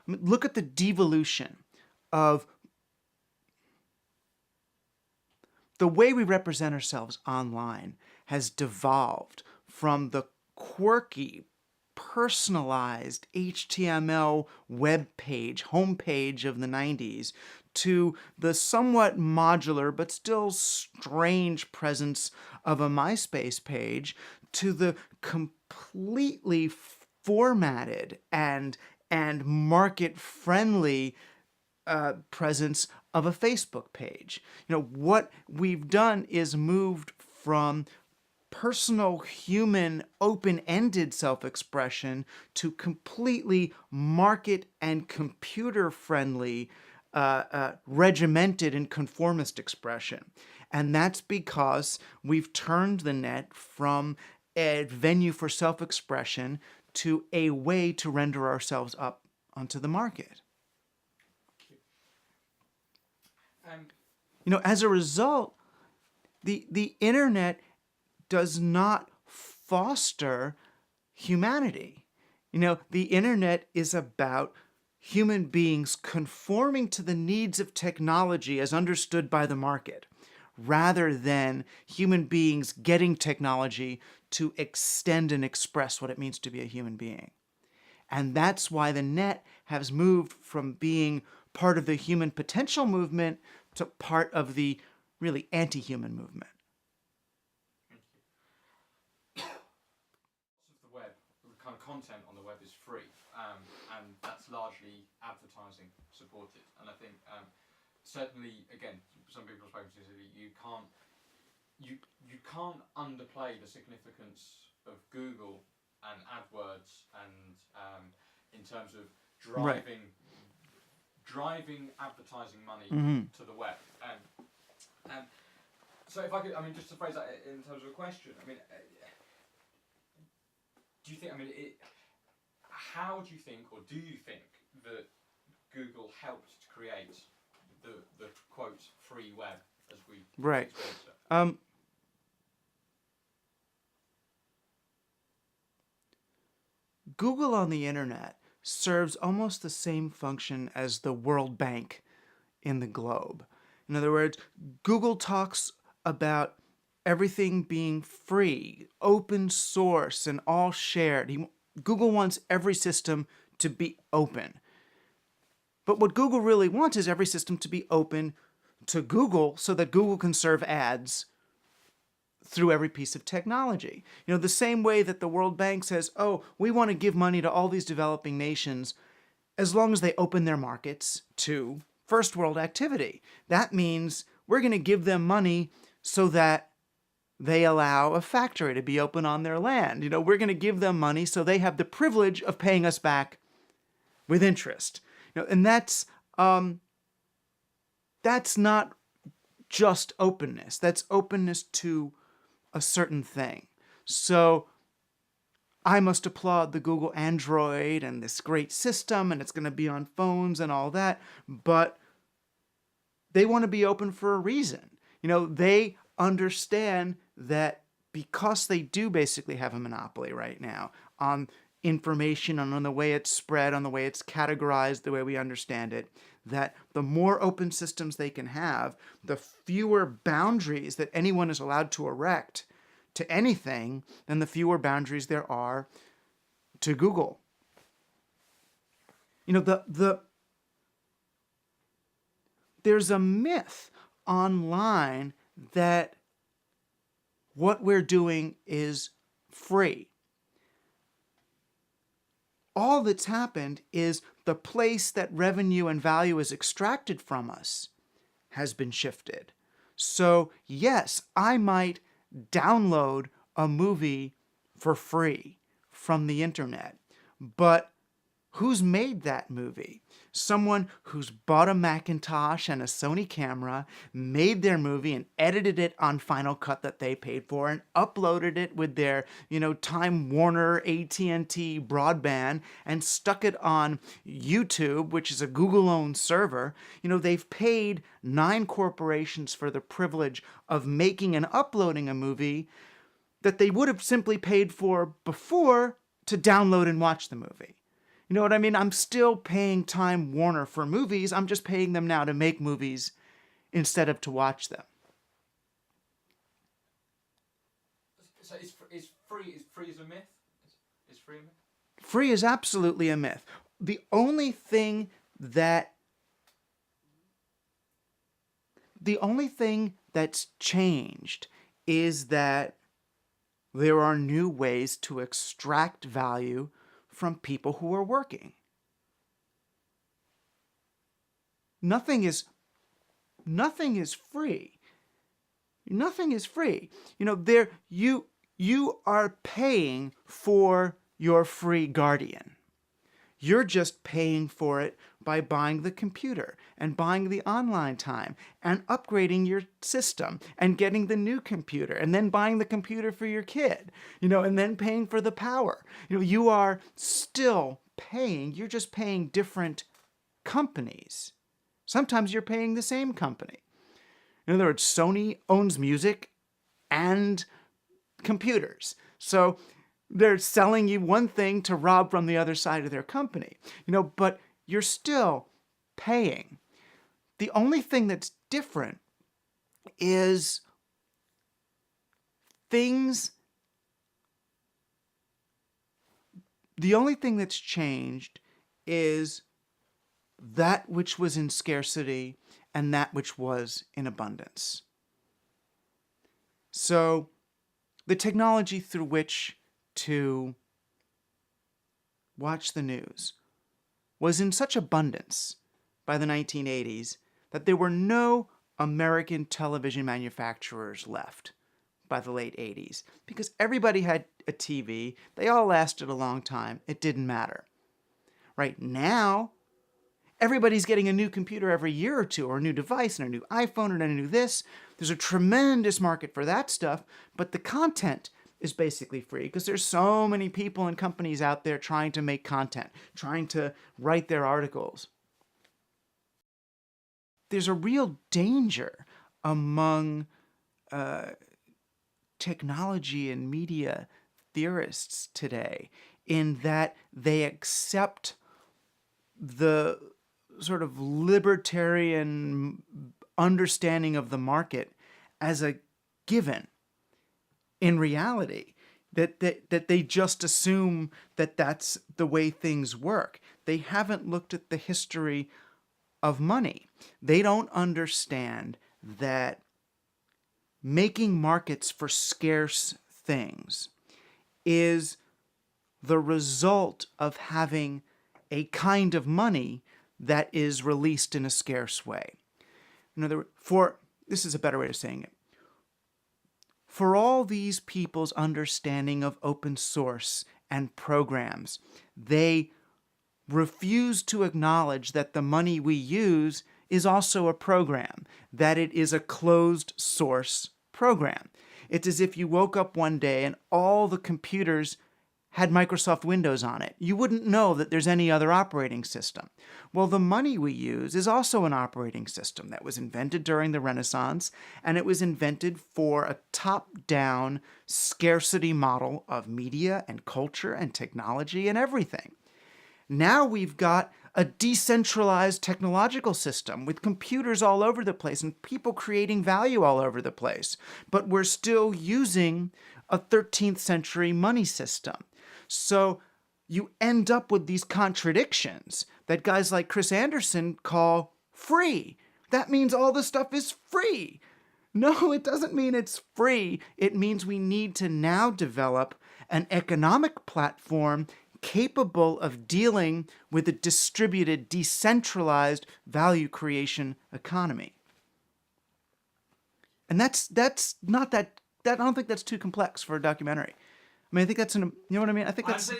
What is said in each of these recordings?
look at the devolution of the way we represent ourselves online has devolved from the quirky, personalized HTML web page, homepage of the 90s, to the somewhat modular but still strange presence of a MySpace page, to the completely formatted and market-friendly presence of a Facebook page. What we've done is moved from personal, human, open-ended self-expression to completely market and computer-friendly, regimented and conformist expression. And that's because we've turned the net from a venue for self-expression to a way to render ourselves up onto the market. As a result, the internet does not foster humanity. The internet is about human beings conforming to the needs of technology as understood by the market, rather than human beings getting technology to extend and express what it means to be a human being. And that's why the net has moved from being part of the human potential movement to part of the really anti-human movement. The web, the kind of content on the web is free, and that's largely advertising supported. And I think certainly, again, some people have spoken to this, you can't underplay the significance of Google and AdWords and in terms of driving advertising money to the web. So if I could, just to phrase that in terms of a question, do you think, how do you think, or do you think that Google helped to create the quote free web as we right? Google on the internet serves almost the same function as the World Bank in the globe. In other words, Google talks about everything being free, open source, and all shared. Google wants every system to be open. But what Google really wants is every system to be open to Google so that Google can serve ads through every piece of technology. The same way that the World Bank says, oh, we want to give money to all these developing nations as long as they open their markets to first world activity. That means we're going to give them money so that they allow a factory to be open on their land. We're going to give them money so they have the privilege of paying us back with interest. And that's not just openness. That's openness to a certain thing. So I must applaud the Google Android and this great system, and it's going to be on phones and all that, but they want to be open for a reason. They understand that because they do basically have a monopoly right now on information and on the way it's spread, on the way it's categorized, the way we understand it, that the more open systems they can have, the fewer boundaries that anyone is allowed to erect to anything, then the fewer boundaries there are to Google. There's a myth online that what we're doing is free. All that's happened is the place that revenue and value is extracted from us has been shifted. So yes, I might download a movie for free from the internet, but who's made that movie? Someone who's bought a Macintosh and a Sony camera, made their movie and edited it on Final Cut that they paid for and uploaded it with their, Time Warner, AT&T broadband and stuck it on YouTube, which is a Google-owned server. They've paid 9 corporations for the privilege of making and uploading a movie that they would have simply paid for before to download and watch the movie. You know what I mean? I'm still paying Time Warner for movies. I'm just paying them now to make movies instead of to watch them. So is free as a myth? Is free a myth? Free is absolutely a myth. The only thing that's changed is that there are new ways to extract value from people who are working. Nothing is free. Nothing is free. You are paying for your free guardian. You're just paying for it by buying the computer and buying the online time and upgrading your system and getting the new computer and then buying the computer for your kid, and then paying for the power. You are still paying, you're just paying different companies. Sometimes you're paying the same company. In other words, Sony owns music and computers. So they're selling you one thing to rob from the other side of their company, but you're still paying. The only thing that's different is the only thing that's changed is that which was in scarcity and that which was in abundance. So the technology through which to watch the news was in such abundance by the 1980s that there were no American television manufacturers left by the late 80s because everybody had a TV. They all lasted a long time. It didn't matter. Right now, everybody's getting a new computer every year or two, or a new device, and a new iPhone, and a new this. There's a tremendous market for that stuff, but the content is basically free because there's so many people and companies out there trying to make content, trying to write their articles. There's a real danger among technology and media theorists today in that they accept the sort of libertarian understanding of the market as a given. In reality, that they just assume that that's the way things work. They haven't looked at the history of money. They don't understand that making markets for scarce things is the result of having a kind of money that is released in a scarce way. In other words, this is a better way of saying it. For all these people's understanding of open source and programs, they refuse to acknowledge that the money we use is also a program, that it is a closed source program. It's as if you woke up one day and all the computers had Microsoft Windows on it. You wouldn't know that there's any other operating system. Well, the money we use is also an operating system that was invented during the Renaissance, and it was invented for a top-down scarcity model of media and culture and technology and everything. Now we've got a decentralized technological system with computers all over the place and people creating value all over the place. But we're still using a 13th century money system. So you end up with these contradictions that guys like Chris Anderson call free. That means all this stuff is free. No, it doesn't mean it's free. It means we need to now develop an economic platform capable of dealing with a distributed, decentralized value creation economy. And that's not that I don't think that's too complex for a documentary. I mean, I think you know what I mean? I think that's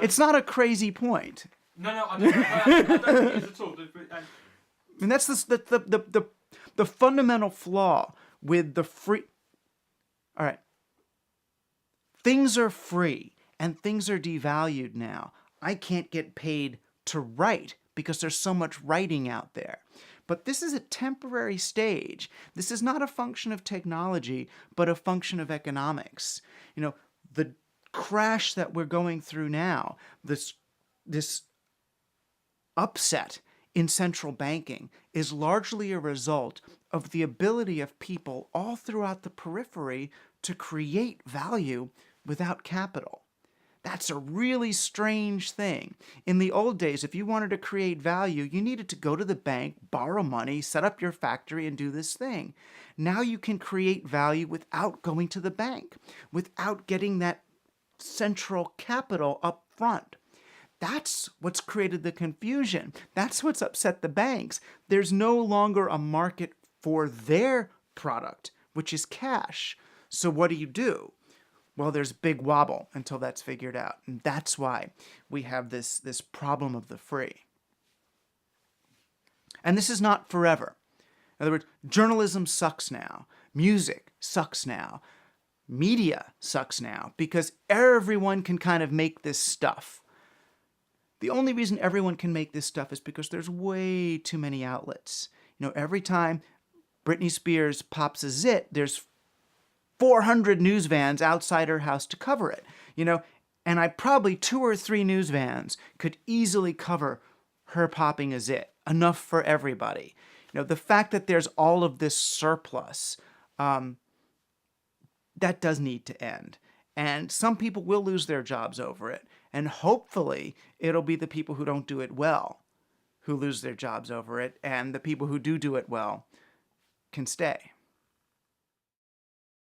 it's not a crazy point. No, I don't think it is at all. I mean, that's the fundamental flaw with the free. All right. Things are free and things are devalued now. I can't get paid to write because there's so much writing out there. But this is a temporary stage. This is not a function of technology, but a function of economics. The crash that we're going through now, this this upset in central banking is largely a result of the ability of people all throughout the periphery to create value without capital. That's a really strange thing. In the old days, if you wanted to create value, you needed to go to the bank, borrow money, set up your factory, and do this thing. Now you can create value without going to the bank, without getting that central capital up front. That's what's created the confusion. That's what's upset the banks. There's no longer a market for their product, which is cash. So what do? Well, there's big wobble until that's figured out. And that's why we have this problem of the free. And this is not forever. In other words, journalism sucks now. Music sucks now. Media sucks now because everyone can kind of make this stuff. The only reason everyone can make this stuff is because there's way too many outlets. Every time Britney Spears pops a zit, there's 400 news vans outside her house to cover it. And I probably 2 or 3 news vans could easily cover her popping a zit, enough for everybody. The fact that there's all of this surplus, that does need to end. And some people will lose their jobs over it. And hopefully it'll be the people who don't do it well who lose their jobs over it, and the people who do it well can stay.